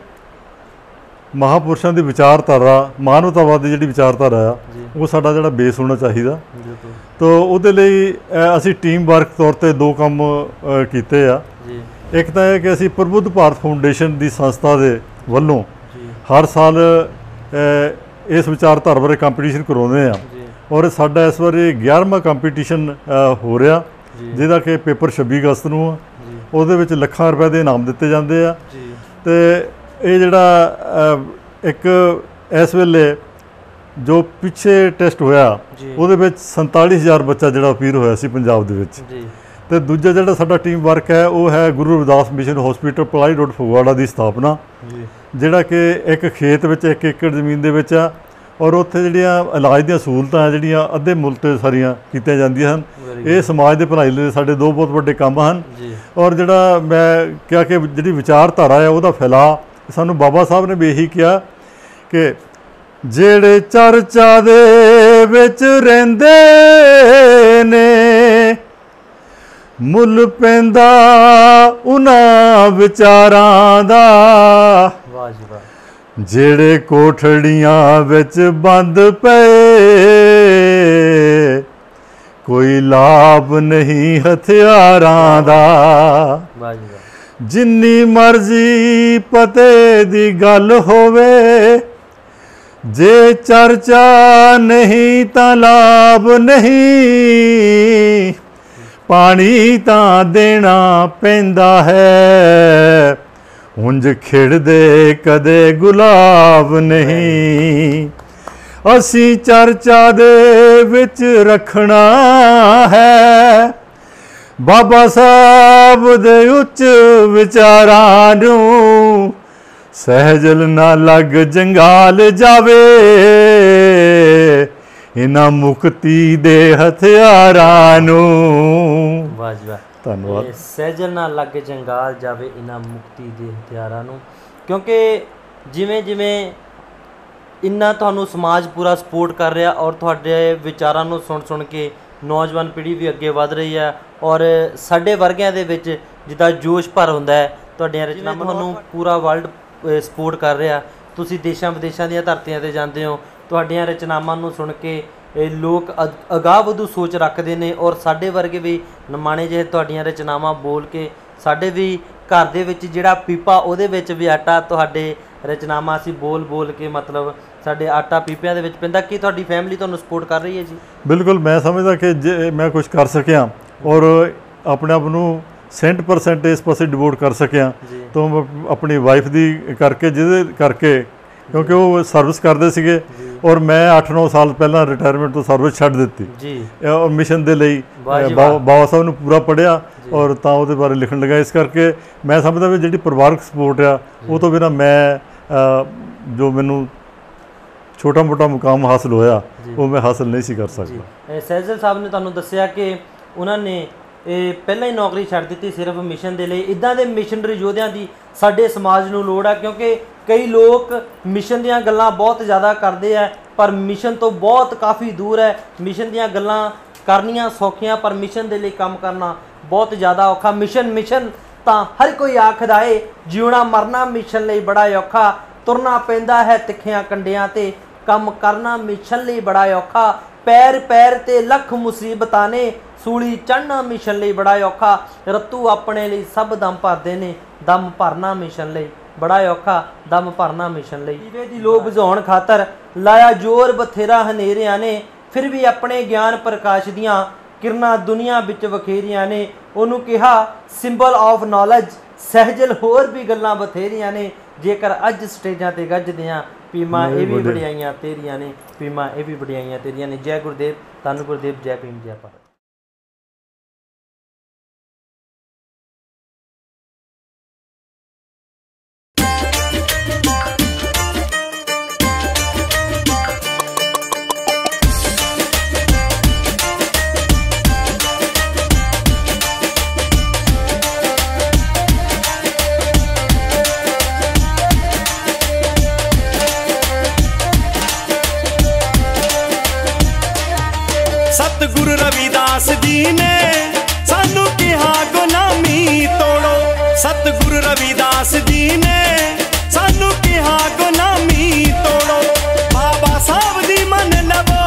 ਮਹਾਂਪੁਰਸ਼ਾਂ ਦੀ ਵਿਚਾਰਧਾਰਾ, ਮਾਨਵਤਾਵਾਦ ਦੀ ਜਿਹੜੀ ਵਿਚਾਰਧਾਰਾ ਆ ਉਹ ਸਾਡਾ ਜਿਹੜਾ ਬੇਸ ਹੋਣਾ ਚਾਹੀਦਾ। ਤੋ ਉਹਦੇ ਲਈ ਅਸੀਂ ਟੀਮ ਵਰਕ ਤੌਰ ਤੇ 2 ਕੰਮ ਕੀਤੇ ਆ। ਇੱਕ ਤਾਂ ਇਹ ਕਿ ਅਸੀਂ ਪ੍ਰਬੁੱਧ ਭਾਰਤ ਫਾਊਂਡੇਸ਼ਨ ਦੀ ਸੰਸਥਾ ਦੇ ਵੱਲੋਂ ਹਰ ਸਾਲ ਇਸ ਵਿਚਾਰਧਾਰਾ ਬਾਰੇ ਕੰਪੀਟੀਸ਼ਨ ਕਰਵਾਉਂਦੇ ਆ ਔਰ ਸਾਡਾ ਇਸ ਵਾਰੀ 11ਵਾਂ ਕੰਪੀਟੀਸ਼ਨ ਹੋ ਰਿਹਾ ਜਿਹਦਾ ਕਿ ਪੇਪਰ 26 ਅਗਸਤ ਨੂੰ ਆ। ਉਹਦੇ ਵਿੱਚ ਲੱਖਾਂ ਰੁਪਏ ਦੇ ਇਨਾਮ ਦਿੱਤੇ ਜਾਂਦੇ ਆ ਤੇ ਇਹ ਜਿਹੜਾ ਇੱਕ ਇਸ ਵੇਲੇ ਜੋ ਪਿੱਛੇ ਟੈਸਟ ਹੋਇਆ ਉਹਦੇ ਵਿੱਚ 47,000 ਬੱਚਾ ਜਿਹੜਾ ਅਪੀਅਰ ਹੋਇਆ ਸੀ ਪੰਜਾਬ ਦੇ ਵਿੱਚ। ਤੇ ਦੂਜਾ ਜਿਹੜਾ ਸਾਡਾ ਟੀਮ ਵਰਕ ਹੈ ਉਹ ਹੈ Guru Ravidas mission hospital Palahi road Phagwara ਦੀ ਸਥਾਪਨਾ, ਜਿਹੜਾ ਕਿ ਇੱਕ ਖੇਤ ਵਿੱਚ 1 ਏਕੜ ਜ਼ਮੀਨ ਦੇ ਵਿੱਚ ਆ ਔਰ ਉੱਥੇ ਜਿਹੜੀਆਂ ਇਲਾਜ ਦੀਆਂ ਸਹੂਲਤਾਂ ਜਿਹੜੀਆਂ ਅੱਧੇ ਮੁਲਕ 'ਤੇ ਸਾਰੀਆਂ ਕੀਤੀਆਂ ਜਾਂਦੀਆਂ ਹਨ। ਇਹ ਸਮਾਜ ਦੇ ਭਲਾਈ ਲਈ ਸਾਡੇ 2 ਬਹੁਤ ਵੱਡੇ ਕੰਮ ਹਨ। ਔਰ ਜਿਹੜਾ ਮੈਂ ਕਿਹਾ ਕਿ ਜਿਹੜੀ ਵਿਚਾਰਧਾਰਾ ਹੈ ਉਹਦਾ ਫੈਲਾਅ ਸਾਨੂੰ ਬਾਬਾ ਸਾਹਿਬ ਨੇ ਵੀ ਇਹੀ ਕਿਹਾ ਕਿ ਜਿਹੜੇ ਚਰਚਾ ਦੇ ਵਿੱਚ ਰਹਿੰਦੇ ਨੇ ਮੁੱਲ ਪੈਂਦਾ ਉਹਨਾਂ ਵਿਚਾਰਾਂ ਦਾ, ਜਿਹੜੇ ਕੋਠੜੀਆਂ ਵਿੱਚ ਬੰਦ ਪਏ ਕੋਈ ਲਾਭ ਨਹੀਂ ਹਥਿਆਰਾਂ ਦਾ। ਜਿੰਨੀ ਮਰਜ਼ੀ ਪਤੇ ਦੀ ਗੱਲ ਹੋਵੇ ਜੇ ਚਰਚਾ ਨਹੀਂ ਤਾਂ ਲਾਭ ਨਹੀਂ, ਪਾਣੀ ਤਾਂ ਦੇਣਾ ਪੈਂਦਾ ਹੈ ਉਂਝ ਖਿੜਦੇ ਕਦੇ ਗੁਲਾਬ ਨਹੀਂ। ਅਸੀਂ ਚਰਚਾ ਦੇ ਵਿੱਚ ਰੱਖਣਾ ਹੈ ਬਾਬਾ ਸਾਹਿਬ ਦੇ ਉੱਚ ਵਿਚਾਰਾਂ ਨੂੰ, ਸਹਿਜਲ ਨਾ ਲੱਗ ਜੰਗਾਲ ਜਾਵੇ ਇਹਨਾਂ ਮੁਕਤੀ ਦੇ ਹਥਿਆਰਾਂ ਨੂੰ। ਵਾਹ ਜੀ ਵਾਹ, ਧੰਨਵਾਦ। ਸਹਿਜਲ ਨਾ ਲੱਗ ਜੰਗਾਲ ਜਾਵੇ ਇਹਨਾਂ ਮੁਕਤੀ ਦੇ ਹਥਿਆਰਾਂ ਨੂੰ, ਕਿਉਂਕਿ ਜਿਵੇਂ ਜਿਵੇਂ ਇੰਨਾ ਤੁਹਾਨੂੰ ਸਮਾਜ ਪੂਰਾ ਸਪੋਰਟ ਕਰ ਰਿਹਾ ਔਰ ਤੁਹਾਡੇ ਵਿਚਾਰਾਂ ਨੂੰ ਸੁਣ ਕੇ ਨੌਜਵਾਨ ਪੀੜ੍ਹੀ ਵੀ ਅੱਗੇ ਵਧ ਰਹੀ ਹੈ ਔਰ ਸਾਡੇ ਵਰਗਿਆਂ ਦੇ ਵਿੱਚ ਜਿੱਦਾਂ ਜੋਸ਼ ਭਰ ਹੁੰਦਾ ਹੈ ਤੁਹਾਡੀਆਂ ਰਚਨਾਵਾਂ ਤੁਹਾਨੂੰ ਪੂਰਾ ਵਰਲਡ ਸਪੋਰਟ ਕਰ ਰਿਹਾ। ਤੁਸੀਂ ਦੇਸ਼ਾਂ ਵਿਦੇਸ਼ਾਂ ਦੀਆਂ ਧਰਤੀਆਂ 'ਤੇ ਜਾਂਦੇ ਹੋ, ਤੁਹਾਡੀਆਂ ਰਚਨਾਵਾਂ ਨੂੰ ਸੁਣ ਕੇ ਲੋਕ ਅਗਾਂਹ ਵਧੂ ਸੋਚ ਰੱਖਦੇ ਨੇ ਔਰ ਸਾਡੇ ਵਰਗੇ ਵੀ ਨਿਮਾਣੇ ਜਿਹੇ ਤੁਹਾਡੀਆਂ ਰਚਨਾਵਾਂ ਬੋਲ ਕੇ ਸਾਡੇ ਵੀ ਘਰ ਦੇ ਵਿੱਚ ਜਿਹੜਾ ਪੀਪਾ ਉਹਦੇ ਵਿੱਚ ਵੀ ਆਟਾ ਤੁਹਾਡੇ ਰਚਨਾਵਾਂ ਅਸੀਂ ਬੋਲ ਕੇ ਮਤਲਬ ਸਾਡੇ ਆਟਾ ਪੀਪਿਆਂ ਦੇ ਵਿੱਚ ਪੈਂਦਾ। ਕੀ ਤੁਹਾਡੀ ਫੈਮਿਲੀ ਤੁਹਾਨੂੰ ਸਪੋਰਟ ਕਰ ਰਹੀ ਹੈ ਜੀ? ਬਿਲਕੁਲ, ਮੈਂ ਸਮਝਦਾ ਕਿ ਜੇ ਮੈਂ ਕੁਝ ਕਰ ਸਕਿਆ ਔਰ ਆਪਣੇ ਆਪ ਨੂੰ 100% ਇਸ ਪਾਸੇ ਡਿਵੋਟ ਕਰ ਸਕਿਆ ਤਾਂ ਆਪਣੀ ਵਾਈਫ ਦੀ ਕਰਕੇ ਜਿਹਦੇ ਕਰਕੇ, ਕਿਉਂਕਿ ਉਹ ਸਰਵਿਸ ਕਰਦੇ ਸੀਗੇ ਔਰ ਮੈਂ 8-9 ਸਾਲ ਪਹਿਲਾਂ ਰਿਟਾਇਰਮੈਂਟ ਤੋਂ ਸਰਵਿਸ ਛੱਡ ਦਿੱਤੀ ਜੀ ਔਰ ਮਿਸ਼ਨ ਦੇ ਲਈ ਬਾਬਾ ਸਾਹਿਬ ਨੂੰ ਪੂਰਾ ਪੜ੍ਹਿਆ ਔਰ ਤਾਂ ਉਹਦੇ ਬਾਰੇ ਲਿਖਣ ਲੱਗਾ। ਇਸ ਕਰਕੇ ਮੈਂ ਸਮਝਦਾ ਵੀ ਜਿਹੜੀ ਪਰਿਵਾਰਕ ਸਪੋਰਟ ਆ ਉਹ ਤੋਂ ਬਿਨਾਂ ਮੈਂ ਜੋ ਮੈਨੂੰ ਛੋਟਾ ਮੋਟਾ ਮੁਕਾਮ ਹਾਸਲ ਹੋਇਆ ਉਹ ਮੈਂ ਹਾਸਲ ਨਹੀਂ ਸੀ ਕਰ ਸਕਦਾ। ਸਹਿਜਲ ਸਾਹਿਬ ਨੇ ਤੁਹਾਨੂੰ ਦੱਸਿਆ ਕਿ ਉਹਨਾਂ ਨੇ ਇਹ ਪਹਿਲਾਂ ਹੀ ਨੌਕਰੀ ਛੱਡ ਦਿੱਤੀ ਸਿਰਫ ਮਿਸ਼ਨ ਦੇ ਲਈ। ਇੱਦਾਂ ਦੇ ਮਿਸ਼ਨਰੀ ਯੋਧਿਆਂ ਦੀ ਸਾਡੇ ਸਮਾਜ ਨੂੰ ਲੋੜ ਆ, ਕਿਉਂਕਿ ਕਈ ਲੋਕ ਮਿਸ਼ਨ ਦੀਆਂ ਗੱਲਾਂ ਬਹੁਤ ਜ਼ਿਆਦਾ ਕਰਦੇ ਆ ਪਰ ਮਿਸ਼ਨ ਤੋਂ ਬਹੁਤ ਕਾਫੀ ਦੂਰ ਹੈ। ਮਿਸ਼ਨ ਦੀਆਂ ਗੱਲਾਂ ਕਰਨੀਆਂ ਸੌਖੀਆਂ ਪਰ ਮਿਸ਼ਨ ਦੇ ਲਈ ਕੰਮ ਕਰਨਾ ਬਹੁਤ ਜ਼ਿਆਦਾ ਔਖਾ। ਮਿਸ਼ਨ ਤਾਂ ਹਰ ਕੋਈ ਆਖਦਾ ਏ, ਜਿਉਣਾ ਮਰਨਾ ਮਿਸ਼ਨ ਲਈ ਬੜਾ ਔਖਾ, ਤੁਰਨਾ ਪੈਂਦਾ ਹੈ ਤਿੱਖਿਆਂ ਕੰਡਿਆਂ ਤੇ, ਕੰਮ ਕਰਨਾ ਮਿਸ਼ਨ ਲਈ ਬੜਾ ਔਖਾ, ਪੈਰ ਤੇ ਲੱਖ ਮੁਸੀਬਤਾਂ ਨੇ, ਸੂਲੀ ਚੜ੍ਹਨਾ ਮਿਸ਼ਨ ਲਈ ਬੜਾ ਔਖਾ, ਰੱਤੂ ਆਪਣੇ ਲਈ ਸਭ ਦਮ ਭਰਦੇ ਨੇ, ਦਮ ਭਰਨਾ ਮਿਸ਼ਨ ਲਈ ਬੜਾ ਔਖਾ, ਦਮ ਭਰਨਾ ਮਿਸ਼ਨ ਲਈ। ਦੀਵੇ ਦੀ ਲੋ ਬੁਝਾਉਣ ਖਾਤਰ ਲਾਇਆ ਜ਼ੋਰ ਬਥੇਰਾ ਹਨੇਰਿਆਂ ਨੇ, ਫਿਰ ਵੀ ਆਪਣੇ ਗਿਆਨ ਪ੍ਰਕਾਸ਼ ਦੀਆਂ ਕਿਰਨਾਂ ਦੁਨੀਆ ਵਿੱਚ ਵਖੇਰੀਆਂ ਨੇ। ਉਹਨੂੰ ਕਿਹਾ ਸਿੰਬਲ ਆਫ ਨੌਲੇਜ, ਸਹਿਜਲ ਹੋਰ ਵੀ ਗੱਲਾਂ ਬਥੇਰੀਆਂ ਨੇ, ਜੇਕਰ ਅੱਜ ਸਟੇਜਾਂ ਤੇ ਗੱਜਦੇ ਆ ਭੀਮਾ ਇਹ ਵੀ ਵਡਿਆਈਆਂ ਤੇਰੀਆਂ ਨੇ, ਭੀਮਾ ਇਹ ਵੀ ਵਡਿਆਈਆਂ ਤੇਰੀਆਂ ਨੇ। ਜੈ ਗੁਰਦੇਵ, ਧੰਨ ਗੁਰਦੇਵ, ਜੈ ਭੀਮ, ਜੈ ਭਾਰਤ। सतगुरु रविदास जी ने सानू कहा गुलामी तोड़ो, सतगुरु रविदास जी ने सानू कहा गुलामी तोड़ो, बाबा साहब दी मन लवो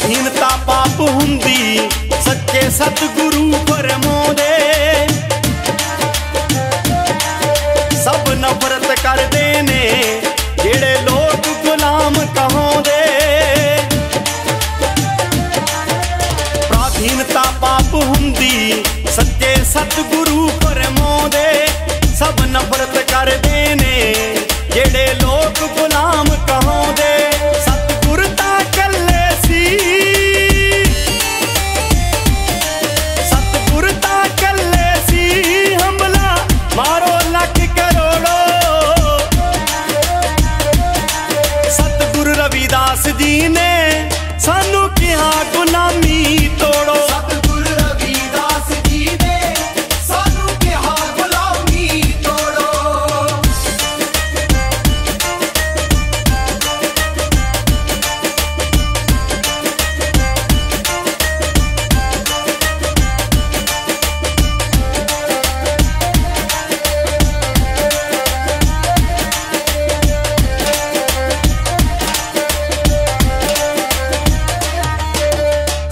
प्राधीनता पाप हुंदी सच्चे सतगुरु फरमाउंदे सब नफरत करदे ने जेड़े लोग गुलाम कहांदे प्राधीनता पाप हुंदी सच्चे सतगुरु फरमाउंदे सब नफरत करदे ने जेड़े लोग गुलाम कहांदे सतगुर ता कल्ले सी सतगुर ता कल्ले सी हमला मारो लख करोड़ो सतगुरु रविदास जी ने सानू किहा गुलामी तोड़ो सतगुरु रविदास जी ने सानू किहा गुलामी तोड़ो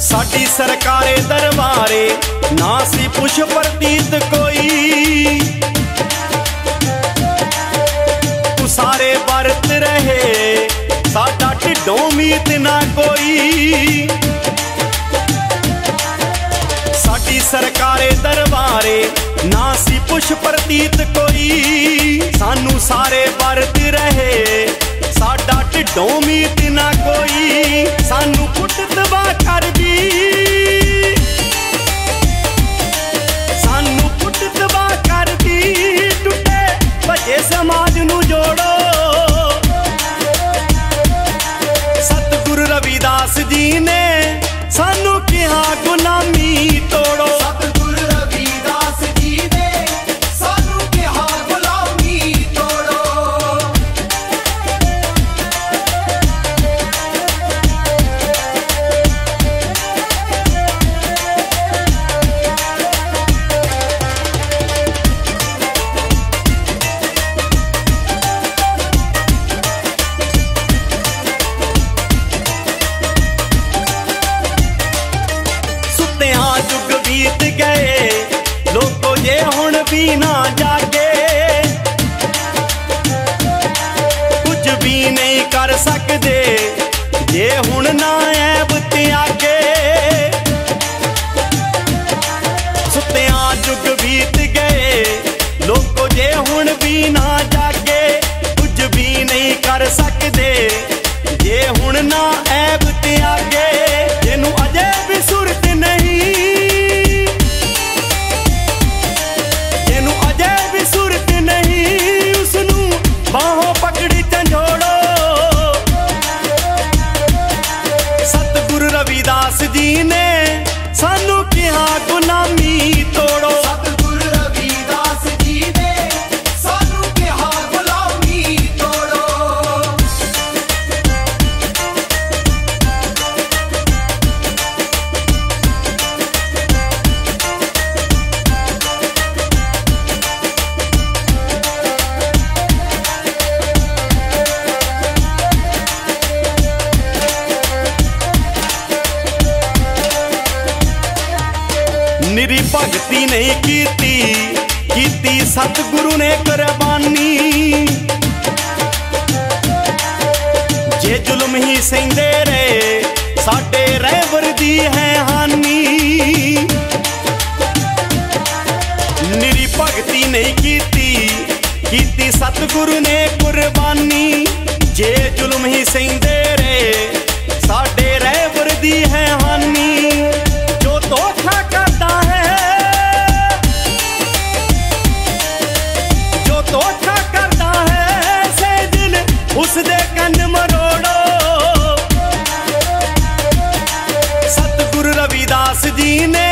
साडी सरकारे दरबारे ना सी पुछ प्रतीत कोई तू सारे बरत रहे साडा ढिडों मीत ना कोई साडी सरकारे दरबारे ना सी पुछ प्रतीत कोई सानू सारे बरत रहे साडा ढिडों मीत ना कोई सानू पुट दबा कर दी सानू पुट दबा कर दी टुटे भजे समाज नू जोड़ो सतगुरु रविदास जी ने सानू किहा गुलामी तोड़ो सतगुरु रविदास जी ने सानू किहा गुलामी तोड़ो सुत्तियां जुग बीत गए लोगो जे हुण भी ना जागे कुछ भी नहीं कर सकते जे हुण ना ऐब त्यागे सुत्तियां जुग बीत गए लोगो जे हुण भी ना जागे कुछ भी नहीं कर सकते जे हुण ना ऐब त्यागे जेनू अजे भी सुरत नहीं जेनू अजे भी सुरत नहीं उसनू बाहों पकड़ी झंझोड़ो सतगुरु रविदास जी ने सानू किहा गुलामी तोड़ो सतगुरु रविदास जी ने सानू किहा गुलामी तोड़ो निरी भगती नहीं कीती सतगुरु ने कुर्बानी जे जुल्म ही सहिंदे रहे साडे रहबर दी है हानी निरी भगती नहीं कीती सतगुरु ने कुर्बानी जे जुल्म ही सहिंदे रहे साडे रहबर दी है हानी जो धोखा करता है जो धोखा करता है से दिल उस दे कंन मरोड़ो सतगुरु रविदास जी ने